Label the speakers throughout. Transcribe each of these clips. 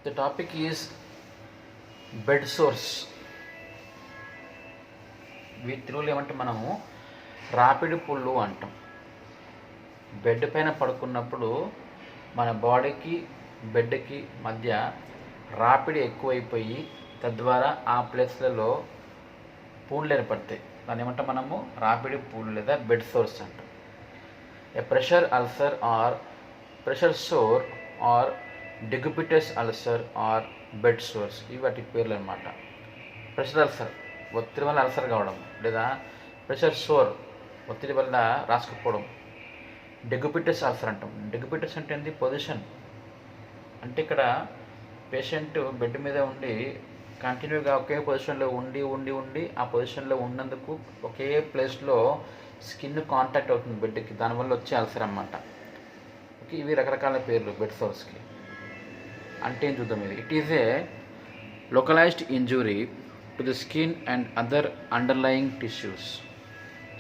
Speaker 1: The topic is bed sores. తెలుగులో ఏమంటే మనము రాపిడి పుళ్ళు అంటాం. బెడ్ పైన పడుకున్నప్పుడు మన బాడీకి బెడ్కి మధ్య రాపిడి ఎక్కువైపోయి తద్వారా ఆ ప్లేస్లలో పూళ్ళు ఏర్పడతాయి. దాన్ని ఏమంటాం మనము రాపిడి పూళ్ళు లేదా బెడ్ సోర్స్ అంటాం. A pressure ulcer or pressure sore or decubitus ulcer or bed sores, ఇవి వాటి పేర్లు అనమాట. ప్రెషర్ అల్సర్ ఒత్తిడి వల్ల అల్సర్ కావడం, లేదా ప్రెషర్ సోర్ ఒత్తిడి వల్ల రాసుకుపోవడం. డిగ్యుబిటస్ అల్సర్ అంటాం. డిగ్యుబిటస్ అంటే ఏంటి? పొజిషన్. అంటే ఇక్కడ పేషెంట్ బెడ్ మీద ఉండి కంటిన్యూగా ఒకే పొజిషన్లో ఉండి ఆ పొజిషన్లో ఉన్నందుకు ఒకే ప్లేస్లో స్కిన్ కాంటాక్ట్ అవుతుంది బెడ్కి, దానివల్ల వచ్చే అల్సర్ అన్నమాట. ఓకే, ఇవి రకరకాల పేర్లు బెడ్ సోర్స్కి. అంటే ఏం చూద్దాం. ఇది it is a localized injury to the skin and other underlying tissues.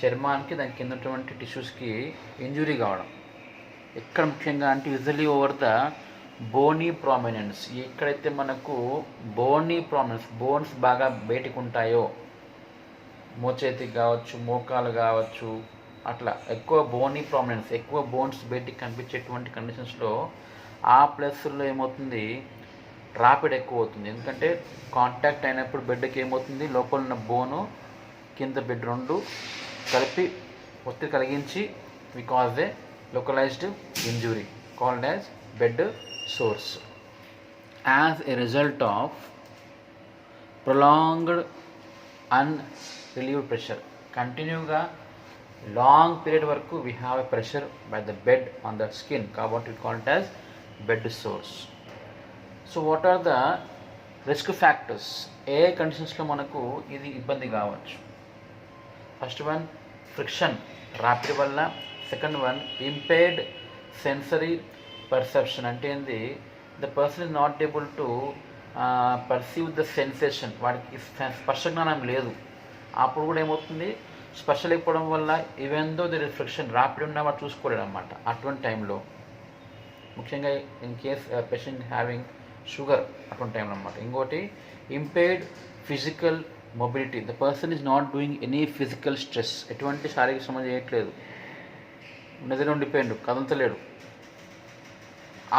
Speaker 1: చర్మానికి దాని కింద ఉన్నటువంటి టిష్యూస్కి ఇంజురీ కావడం. ఎక్కడ ముఖ్యంగా అంటే usually over the Boney prominence. ఎక్కడైతే మనకు బోనీ ప్రామినెన్స్, బోన్స్ బాగా బయటకు ఉంటాయో, మోచేతికి కావచ్చు, మోకాలు కావచ్చు, అట్లా ఎక్కువ బోనీ ప్రామినెన్స్, ఎక్కువ బోన్స్ బయటికి కనిపించేటువంటి కండిషన్స్లో ఆ ప్లేస్లో ఏమవుతుంది? రాపిడ్ ఎక్కువ అవుతుంది. ఎందుకంటే కాంటాక్ట్ అయినప్పుడు బెడ్కి ఏమవుతుంది? లోపల ఉన్న బోను కింద బెడ్ రెండు కలిపి ఒత్తిడి కలిగించి వి cause A localized injury called as bed sores. As a result of prolonged unrelieved pressure, కంటిన్యూగా లాంగ్ పీరియడ్ వరకు we have a pressure by the bed on the skin, కాబట్టి we call it as bed sores. So what are the risk factors? ఏ కండిషన్స్లో మనకు ఇది ఇబ్బంది కావచ్చు? First one, friction, రాపిడి వల్ల. Second one, impaired sensory perception. అంటే ఏంది? The person is not able to perceive the sensation. వాడికి స్పర్శ జ్ఞానం లేదు. అప్పుడు కూడా ఏమవుతుంది? స్పర్శ లేకపోవడం వల్ల even though there is friction, రాపిడి ఉన్నా వాడు చూసుకోలేడు అనమాట. అటువంటి టైంలో ముఖ్యంగా in case patient having sugar, అటువంటి టైంలో అనమాట. ఇంకోటి, impaired physical mobility. The person is not doing any physical stress. ఎటువంటి శారీరక శ్రమ చేయట్లేదు, ఉన్నదిలో ఉండిపోయాడు, కదలతలేడు.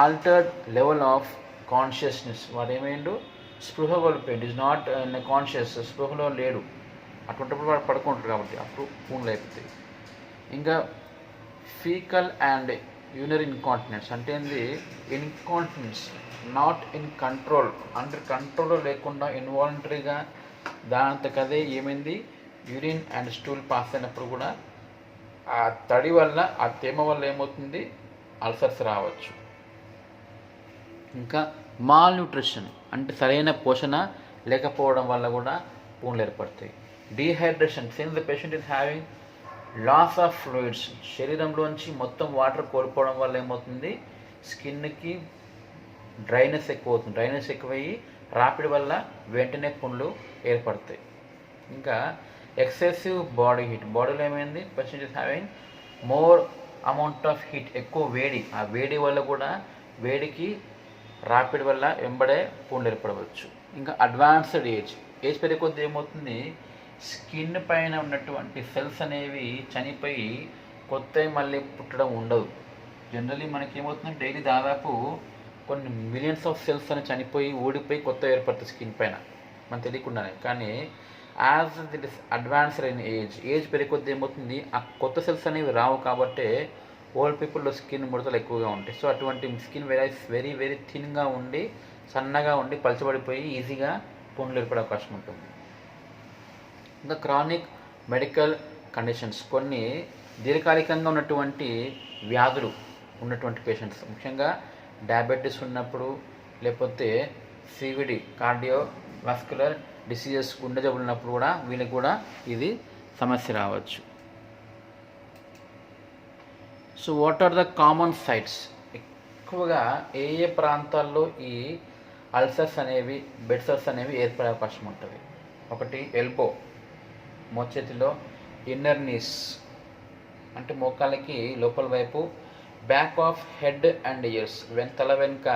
Speaker 1: Altered level of consciousness. వాడు ఏమైండు? స్పృహ కోల్పోయిండు. ఈజ్ నాట్ కాన్షియస్, స్పృహలో లేడు. అటువంటిప్పుడు వాడు పడుకుంటాడు, కాబట్టి అప్పుడు పూన్లు అయిపోతాయి. ఇంకా ఫీకల్ అండ్ యూనరీ ఇన్కాంటినెన్స్. అంటే ఏంది? Incontinence, not in control, under కంట్రోల్లో లేకుండా ఇన్వాలంటరీగా దానంతకదే ఏమైంది? యూరిన్ అండ్ స్టూల్ పాస్ అయినప్పుడు కూడా ఆ తడి వల్ల, ఆ తేమ వల్ల ఏమవుతుంది? అల్సర్స్ రావచ్చు. ఇంకా మాల్ న్యూట్రిషన్, అంటే సరైన పోషణ లేకపోవడం వల్ల కూడా పూన్లు ఏర్పడతాయి. Dehydration, since the patient is having loss of fluids. శరీరంలోంచి మొత్తం వాటర్ కోల్పోవడం వల్ల ఏమవుతుంది? స్కిన్కి డ్రైనెస్ ఎక్కువ అవుతుంది. డ్రైనెస్ ఎక్కువయ్యి రాపిడి వల్ల వెంటనే పుండ్లు ఏర్పడతాయి. ఇంకా ఎక్సెసివ్ బాడీ హీట్. బాడీలో ఏమైంది? Patient is having more amount of heat, ఎక్కువ వేడి. ఆ వేడి వల్ల కూడా, వేడికి రాపిడి వల్ల వెంబడే పుండ్లు ఏర్పడవచ్చు. ఇంకా అడ్వాన్స్డ్ ఏజ్ పెరిగే కొద్దీ ఏమవుతుంది? స్కిన్ పైన ఉన్నటువంటి సెల్స్ అనేవి చనిపోయి కొత్తవి మళ్ళీ పుట్టడం ఉండదు. జనరలీ మనకి ఏమవుతుంది? డైలీ దాదాపు కొన్ని మిలియన్స్ ఆఫ్ సెల్స్ అనేవి చనిపోయి ఊడిపోయి కొత్త ఏర్పడుతుంది స్కిన్ పైన, మనకు తెలియకుండానే. కానీ as it is advanced in age పెరిగే కొద్దీ ఏమవుతుంది? ఆ కొత్త సెల్స్ అనేవి రావు. కాబట్టి ఓల్డ్ పీపుల్లో స్కిన్ ముడతలు ఎక్కువగా ఉంటాయి. సో అటువంటి స్కిన్ వెరీ వెరీ థిన్గా ఉండి, సన్నగా ఉండి, పలచబడిపోయి ఈజీగా పుండ్లు ఏర్పడే అవకాశం ఉంటుంది. ఇంకా క్రానిక్ మెడికల్ కండిషన్స్, కొన్ని దీర్ఘకాలికంగా ఉన్నటువంటి వ్యాధులు ఉన్నటువంటి పేషెంట్స్, ముఖ్యంగా డయాబెటీస్ ఉన్నప్పుడు, లేకపోతే సివిడి కార్డియోవాస్కులర్ డిసీజెస్, గుండె జబ్బులు ఉన్నప్పుడు కూడా వీళ్ళకి కూడా ఇది సమస్య రావచ్చు. So what are the common sites? ఎక్కువగా ఏ ప్రాంతాల్లో ఈ అల్సర్స్ అనేవి, బెడ్ సోర్స్ అనేవి ఏర్పడే అవకాశం ఉంటుంది? ఒకటి, ఎల్బో, మోచేతిలో. ఇన్నర్ నీస్, అంటే మోకాళ్ళకి లోపల వైపు. Back of head and ears, తల వెనుక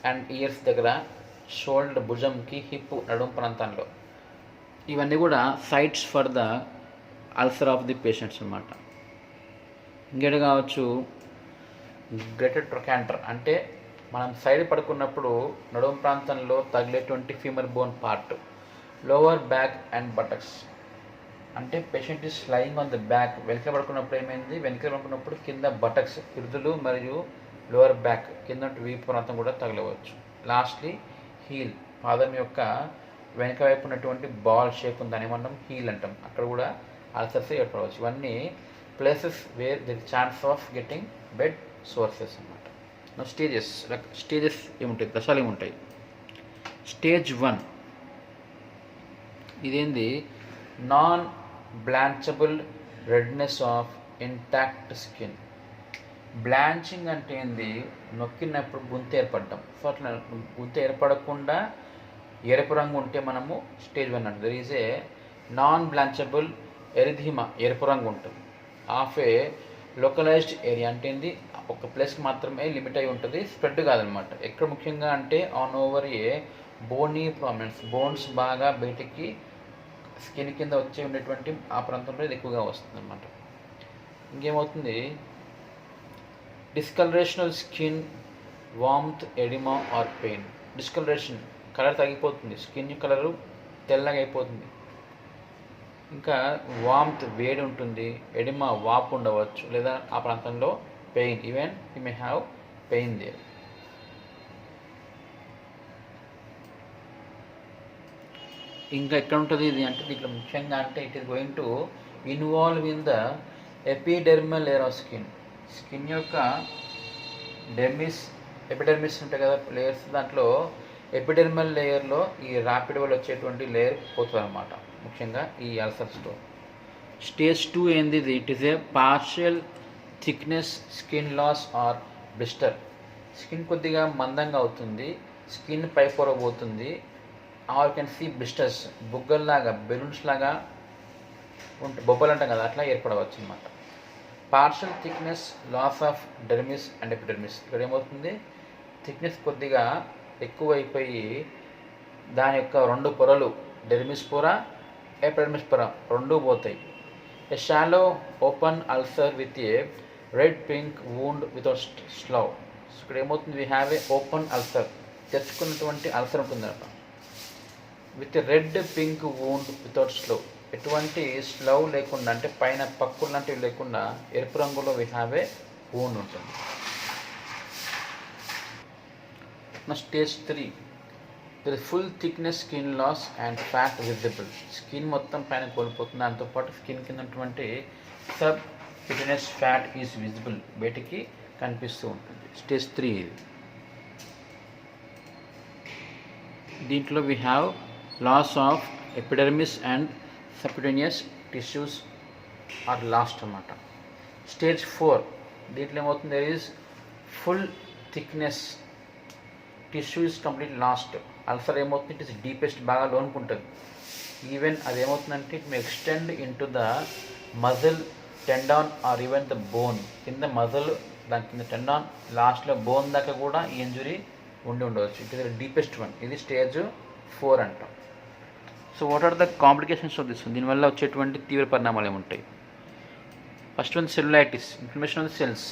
Speaker 1: అండ్ ఇయర్స్ దగ్గర, షోల్డర్ భుజంకి, హిప్ నడుము ప్రాంతంలో. ఇవన్నీ కూడా sites for the ulcer of the patients అనమాట. ఇంకేటి కావచ్చు, గ్రేటెడ్ ట్రొకాంటర్ అంటే మనం సైడ్ పడుకున్నప్పుడు నడుము ప్రాంతంలో తగిలేటువంటి femur bone part, lower back and buttocks. అంటే patient is lying on the back, వెనక పడుకున్నప్పుడు ఏమైంది, వెనక పడుకున్నప్పుడు కింద బటక్స్, పిరుదులు మరియు లోవర్ బ్యాక్ కింద వీపు ప్రాంతం కూడా తగలవచ్చు. లాస్ట్లీ హీల్, పాదం యొక్క వెనక వైపు ఉన్నటువంటి బాల్ షేప్ ఉందని మనం హీల్ అంటాం, అక్కడ కూడా అల్సర్స్ ఏర్పడవచ్చు. ఇవన్నీ places where the chance of getting bed sores అన్నమాట. స్టేజెస్ ఏముంటాయి, దశలు ఏముంటాయి. స్టేజ్ 1 ఇదేంది, non blanchable redness of intact skin. Blanching అంటే ఏంది, నొక్కినప్పుడు గుంత ఏర్పడటం. సో అట్లా గుంత ఏర్పడకుండా ఎరుపు రంగు ఉంటే మనము స్టేజ్ 1 అంటే. There is a non blanchable erythema, ఎరుపు రంగు ఉంటుంది. ఆఫ్ ఏ లోకలైజ్డ్ ఏరియా అంటే ఏంది, ఒక ప్లేస్కి మాత్రమే లిమిట్ అయి ఉంటుంది, స్ప్రెడ్ కాదనమాట. ఎక్కడ ముఖ్యంగా అంటే on over a bony prominence, bones బాగా బయటికి స్కిన్ కింద వచ్చి ఉండేటువంటి ఆ ప్రాంతంలో ఇది ఎక్కువగా వస్తుంది అనమాట. ఇంకేమవుతుంది, discoloration of skin, warmth, edema or pain. Discoloration, colour తగ్గిపోతుంది, స్కిన్ కలరు తెల్లగా అయిపోతుంది. ఇంకా వార్మ్త్, వేడి ఉంటుంది. ఎడిమా, వాపు ఉండవచ్చు, లేదా ఆ ప్రాంతంలో pain, even you may have pain there. ఇంకా ఎక్కడ ఉంటుంది ఇది అంటే, దీంట్లో ముఖ్యంగా అంటే it is going to involve in the epidermal layer of skin. Skin యొక్క ఎపిడెర్మిస్ ఉంటాయి కదా లేయర్స్, దాంట్లో ఎపిడెర్మల్ లేయర్లో ఈ ర్యాపిడ్ వల్ల వచ్చేటువంటి లేయర్ పోతుంది అనమాట, ముఖ్యంగా ఈ అల్సర్స్లో. స్టేజ్ 2 ఏంది, it is a partial thickness skin loss or blister. Skin కొద్దిగా మందంగా అవుతుంది, స్కిన్ పై పొర పోతుంది. ఆర్ కెన్ సీ బ్లిస్టర్స్, బుగ్గల్లాగా, బెలూన్స్ లాగా ఉంటే బొబ్బలు అంటాం కదా, అట్లా ఏర్పడవచ్చు అనమాట. Partial thickness, loss of dermis and epidermis. ఇక్కడ ఏమవుతుంది, థిక్నెస్ కొద్దిగా ఎక్కువైపోయి దాని యొక్క 2 పొరలు, డెర్మిస్ పొర, ఎపిడెర్మిస్ పొర 2 పోతాయి. A shallow open ulcer with a red pink wound without slough. ఇక్కడ ఏమవుతుంది, we have a open ulcer, తెచ్చుకున్నటువంటి అల్సర్ ఉంటుందన్నమాట. With red pink wound without slough, ఎటువంటి స్లవ్ లేకుండా, అంటే పైన పక్కులు లాంటివి లేకుండా ఎరుపు రంగులో వీ హ్యావ్ ఏ వూండ్ ఉంటుంది. నా stage 3, there is full thickness skin loss and fat visible. Skin మొత్తం పైన కోల్పోతుంది, దాంతోపాటు స్కిన్ కింద ఉన్నటువంటి subcutaneous fat is visible, బయటికి కనిపిస్తూ ఉంటుంది. స్టేజ్ 3 ఇది. దీంట్లో we have loss of epidermis and subcutaneous tissues are lost అన్నమాట. స్టేజ్ 4, దీంట్లో ఏమవుతుంది, there is full thickness, tissue is complete lost. Ulcer ఏమవుతుంది, ఇట్ ఇస్ డీపెస్ట్, బాగా లోనుకుంటుంది. ఈవెన్ అది ఏమవుతుందంటే it May extend in to the muscle, tendon or even the bone. కింద muscle, దాని కింద టెండాన్, లాస్ట్లో బోన్ దాకా కూడా ఈ ఇంజురీ ఉండవచ్చు. It is the deepest one. ఇది స్టేజ్ 4 అంటాం. So what are the complications of this one, దీనివల్ల వచ్చేటువంటి తీవ్ర పరిణామాలు ఏముంటాయి. First one cellulitis, inflammation of the cells,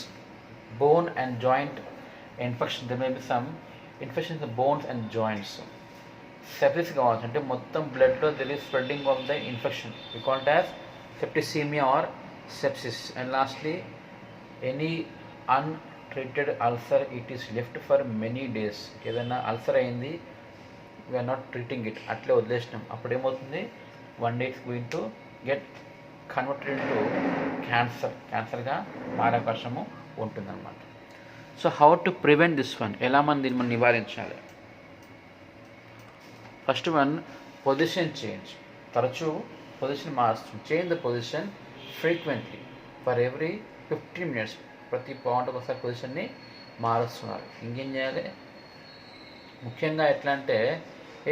Speaker 1: bone and joint infection. There may be some infection in the bones and joints. Sepsis కావచ్చు, అంటే మొత్తం బ్లడ్లో there is spreading of the infection, we call it as septicemia or sepsis. And lastly any untreated ulcer, it is left for many days. ఏదైనా ulcer అయింది, we are not treating it, అట్లే వదిలేసినాం, అప్పుడు ఏమవుతుంది, 1 day it's going to get converted to క్యాన్సర్గా మారే అవకాశము ఉంటుందన్నమాట. So how to prevent this one, ఎలా దీన్ని మనం నివారించాలి. First one, position change. తరచూ పొజిషన్ మారుస్తుంది. Change the position frequently for every 15 minutes. ప్రతి పావుగంటకు ఒకసారి పొజిషన్ని మారుస్తున్నారు. ఇంకేం చేయాలి, ముఖ్యంగా ఎట్లా అంటే,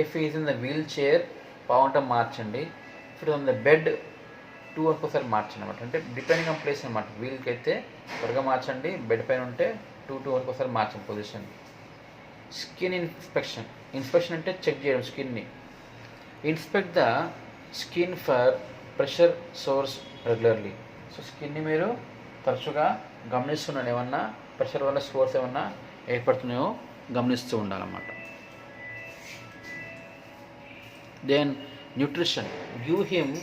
Speaker 1: if is in the wheelchair పావుగంట మార్చండి, if it on the bed 2 hours ఒకసారి మార్చండి అనమాట. అంటే డిపెండింగ్ ఆన్ ప్లేస్ అనమాట. వీల్కి అయితే త్వరగా మార్చండి, బెడ్ పైన ఉంటే 2 hours ఒకసారి మార్చండి పొజిషన్. స్కిన్ ఇన్స్పెక్షన్ అంటే చెక్ చేయడం స్కిన్ని. Inspect the skin for pressure source regularly. So స్కిన్ని మీరు తరచుగా గమనిస్తున్నాడు, ఏమన్నా ప్రెషర్ వల్ల సోర్స్ ఏమన్నా ఏర్పడుతున్నాయో గమనిస్తూ ఉండాలన్నమాట. Then nutrition, give him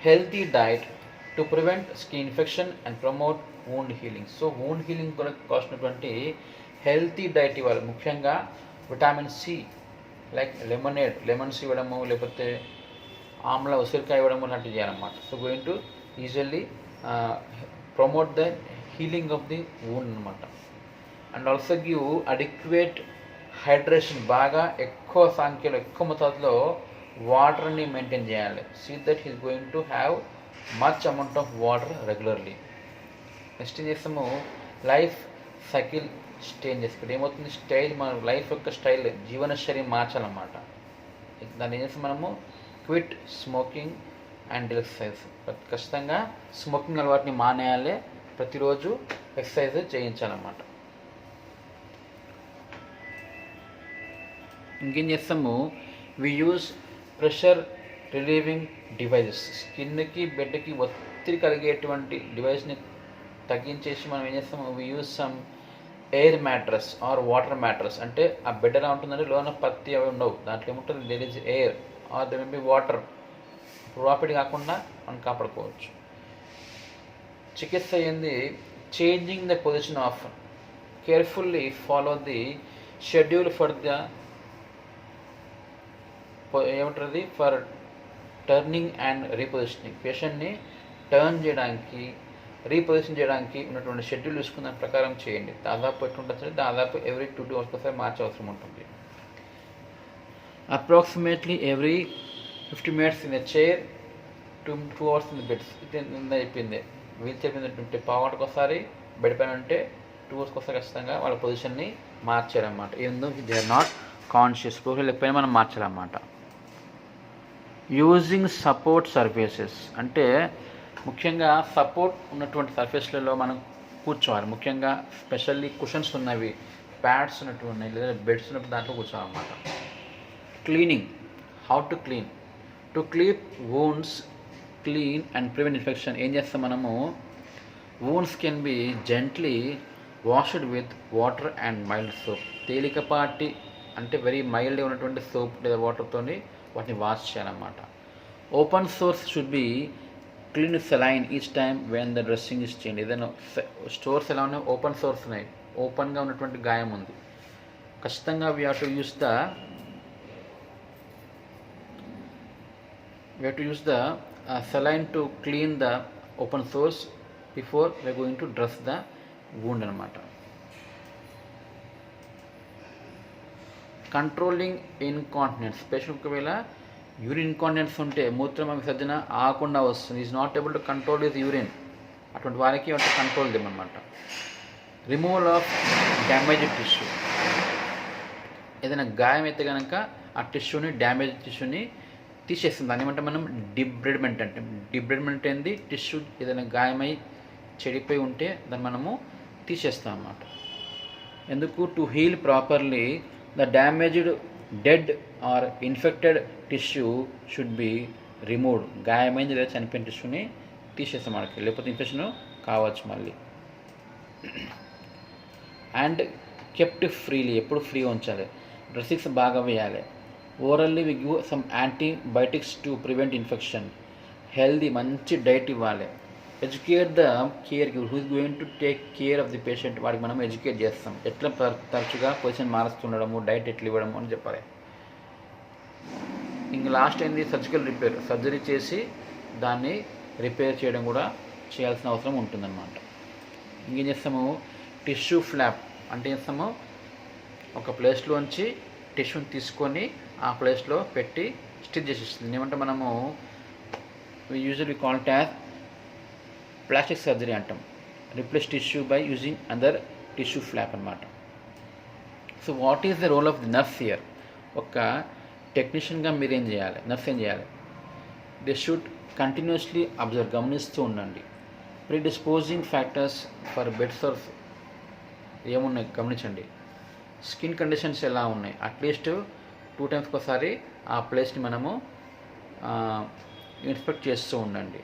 Speaker 1: healthy diet to prevent skin infection and promote wound healing. So wound healing కొరకు కావాల్సినటువంటి హెల్తీ డైట్ ఇవ్వాలి. ముఖ్యంగా vitamin C, like lemon C ఇవ్వడము, లేకపోతే ఆమ్ల ఉసిరికాయ ఇవ్వడము లాంటివి చేయాలన్నమాట. So going to usually promote the healing of the wound అనమాట. And also give adequate hydration, బాగా ఎక్కువ సంఖ్యలో ఎక్కువ మొత్తంలో వాటర్ని మెయింటైన్ చేయాలి. See that he's going to have much amount of water regularly. Next ఏం చేస్తాము, లైఫ్ సైకిల్ చేంజెస్. ఇక్కడ ఏమవుతుంది, స్టైల్, మన లైఫ్ యొక్క స్టైల్, జీవన శైలి మార్చాలన్నమాట. దాన్ని ఏం చేస్తాం మనము, క్విట్ స్మోకింగ్ అండ్ ఎక్సర్సైజ్. ఖచ్చితంగా స్మోకింగ్ అలవాటుని మానేయాలి, ప్రతిరోజు ఎక్సర్సైజ్ చేయించాలన్నమాట. ఇంకేం చేస్తాము, we use pressure relieving devices. స్కిన్కి బెడ్కి ఒత్తిడి కలిగేటువంటి డివైస్ని తగ్గించేసి మనం ఏం చేస్తాము, we use some air mattress or water mattress. అంటే ఆ బెడ్ ఎలా ఉంటుందంటే లోన పత్తి అవి ఉండవు, దాంట్లో ఏముంటుంది, there is air or there may be water. Property కాకుండా మనం కాపాడుకోవచ్చు. చికిత్స ఏంది, changing the position of, carefully follow the schedule for the ఏమంటుంది, ఫర్ టర్నింగ్ అండ్ రీపొజిషనింగ్. పేషెంట్ని టర్న్ చేయడానికి, రీపొజిషన్ చేయడానికి ఉన్నటువంటి షెడ్యూల్ చూసుకున్న దాని ప్రకారం చేయండి. దాదాపు ఎట్లుంటుంది, దాదాపు ఎవ్రీ 2 hours ఒకసారి మార్చే అవసరం ఉంటుంది. Approximately every 50 minutes in the chair, 2 hours in the beds. ఇది చెప్పింది, వీల్ చైర్ మీద ఉంటే పావుగంటకు ఒకసారి, బెడ్ పైన ఉంటే 2 hours ఒకసారి ఖచ్చితంగా వాళ్ళ పొజిషన్ని మార్చారన్నమాట. ఎందుకు, దే ఆర్ నాట్ కాన్షియస్, స్పృహలు ఎప్పుడైనా మనం మార్చాలన్నమాట. యూజింగ్ సపోర్ట్ సర్ఫేసెస్, అంటే ముఖ్యంగా సపోర్ట్ ఉన్నటువంటి సర్ఫేస్లలో మనం కూర్చోవాలి. ముఖ్యంగా స్పెషల్లీ కుషన్స్ ఉన్నవి, ప్యాడ్స్ ఉన్నట్టు ఉన్నాయి, లేదా బెడ్స్ ఉన్నట్టు దాంట్లో కూర్చోవాలన్నమాట. Cleaning, how to clean, to keep wounds clean and prevent infection. ఏం చేస్తాం మనము, wounds can be gently washed with water and mild soap. తేలికపాటి అంటే వెరీ మైల్డ్గా ఉన్నటువంటి సోప్ లేదా వాటర్తో వాటిని వాష్ చేయాలన్నమాట. Open source should be clean saline each time when the dressing is change. ఏదైనా స్టోర్స్ ఎలా ఉన్నాయి, ఓపెన్ సోర్స్ ఉన్నాయి, ఓపెన్గా ఉన్నటువంటి గాయం ఉంది, ఖచ్చితంగా we have to use the saline to clean the open sores before we are going to dress the wound అనమాట. కంట్రోలింగ్ ఇన్కాంటినెన్స్, పేషెంట్ ఒకవేళ యూరిన్ ఇన్కాంటినెన్స్ ఉంటే, మూత్రం విసర్జన ఆకుండా వస్తుంది, is not able to control his urine, అటువంటి వారికి అంటే కంట్రోల్ చేయమన్నమాట. రిమూవల్ ఆఫ్ డ్యామేజ్డ్ టిష్యూ, ఏదైనా గాయం అయితే కనుక ఆ టిష్యూని, డ్యామేజ్ టిష్యూని తీసేస్తుంది. దాని ఏమంటే మనం డిబ్రెడ్మెంట్ అంటే, డిబ్రెడ్మెంట్ ఏంది, టిష్యూ ఏదైనా గాయమై చెడిపోయి ఉంటే దాన్ని మనము తీసేస్తాం అన్నమాట. ఎందుకు, to heal properly the damaged dead or infected tissue should be removed. గాయమైంది లేదా చనిపోయిన టిష్యూని తీసేస్తాం మనకి, లేకపోతే ఇన్ఫెక్షన్ కావచ్చు మళ్ళీ. అండ్ కెప్ట్ ఫ్రీలీ, ఎప్పుడు ఫ్రీ ఉంచాలి. డ్రెస్సింగ్స్ బాగా వేయాలి. Orally we give some antibiotics to prevent infection. Healthy మంచి డైట్ ఇవ్వాలి. Educate the care giver who is going to take care of the patient. వాడికి మనం ఎడ్యుకేట్ చేస్తాం, ఎట్లా తరచుగా పొజిషన్ మారుస్తుండడము, డైట్ ఎట్లా ఇవ్వడము అని చెప్పాలి. ఇంక లాస్ట్ ఏంది, సర్జికల్ రిపేర్, సర్జరీ చేసి దాన్ని రిపేర్ చేయడం కూడా చేయాల్సిన అవసరం ఉంటుందన్నమాట. ఇంకేం చేస్తాము, టిష్యూ ఫ్లాప్ అంటే చేస్తాము, ఒక ప్లేస్లోంచి టిష్యూని తీసుకొని ఆ ప్లేస్లో పెట్టి స్టిచ్ చేసేస్తుంది. ఏమంటే మనము usually call it as plastic surgery అంటాం. Replace tissue by using other tissue flap అనమాట. So what is the role of the nurse here? ఒక టెక్నీషియన్గా మీరు ఏం చేయాలి, నర్స్ ఏం చేయాలి? దే షుడ్ కంటిన్యూస్లీ అబ్జర్వ్, గమనిస్తూ ఉండండి. Predisposing factors for bed source ఏమున్నాయి గమనించండి. స్కిన్ కండిషన్స్ ఎలా ఉన్నాయి, అట్లీస్ట్ 2 times ఒకసారి ఆ ప్లేస్ని మనము ఇన్స్పెక్ట్ చేస్తూ ఉండండి.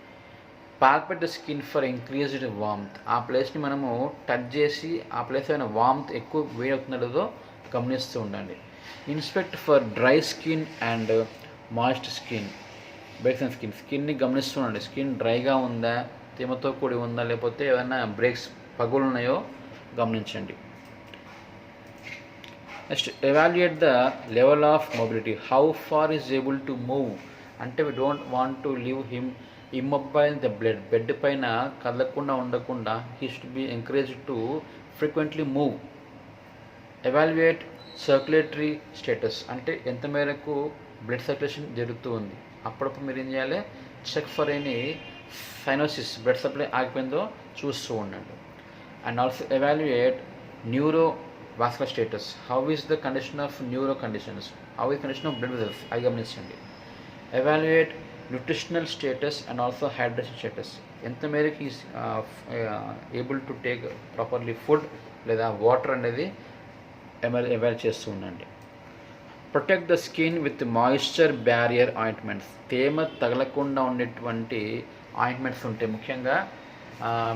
Speaker 1: Palpate the skin for increased warmth, ఆ ప్లేస్ని మనము టచ్ చేసి ఆ ప్లేస్ అయిన వార్మ్త్ ఎక్కువ వేడి అవుతుందో గమనిస్తూ ఉండండి. Inspect for dry skin and moist skin, breaks and స్కిన్ని గమనిస్తూ ఉండండి. స్కిన్ డ్రైగా ఉందా, తేమతో కూడి ఉందా, లేకపోతే ఏమైనా బ్రేక్స్ పగులు ఉన్నాయో గమనించండి. Next evaluate the level of mobility, how far is able to move, అంటే we don't want to leave him immobile the bed పైన కదలకుండా ఉండకుండా he should be encouraged to frequently move. Evaluate circulatory status, అంటే ఎంత మేరకు blood circulation జరుగుతూ ఉంది. అప్పుడప్పుడు మీరు ఏం చేయాలి, check for any cyanosis, blood supply ఆగిపోయిందో చూస్తూ ఉండండి. And also evaluate neuro vascular status, how is the condition of neuro conditions, how is condition of blood vessels, అది గమనించండి. Evaluate nutritional status and also hydration status, ఎంత మేరకు is able to take properly food లేదా water అనేది evaluate చేస్తూ ఉండండి. Protect the skin with moisture barrier ointments, తేమ తగలకుండా ఉండేటువంటి ఆయింట్మెంట్స్ ఉంటాయి, ముఖ్యంగా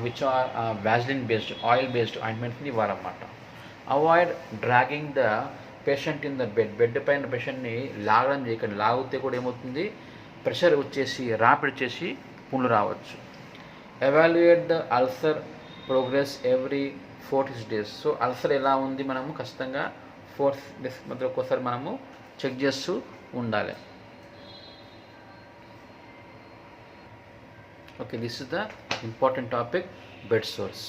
Speaker 1: which are vaseline based oil based ఆయింట్మెంట్స్ని ఇవ్వాలన్నమాట. Avoid dragging the patient in the bed పైన పేషెంట్ని లాగడం చేయకండి. లాగితే కూడా ఏమవుతుంది, ప్రెషర్ వచ్చేసి ర్యాపిడ్ చేసి పుండ్లు రావచ్చు. Evaluate the ulcer progress every 4 days, so ulcer ఎలా ఉంది మనము ఖచ్చితంగా 4 days మధ్య ఒక్కోసారి మనము చెక్ చేస్తూ ఉండాలి. Okay, this is the important topic, bed source.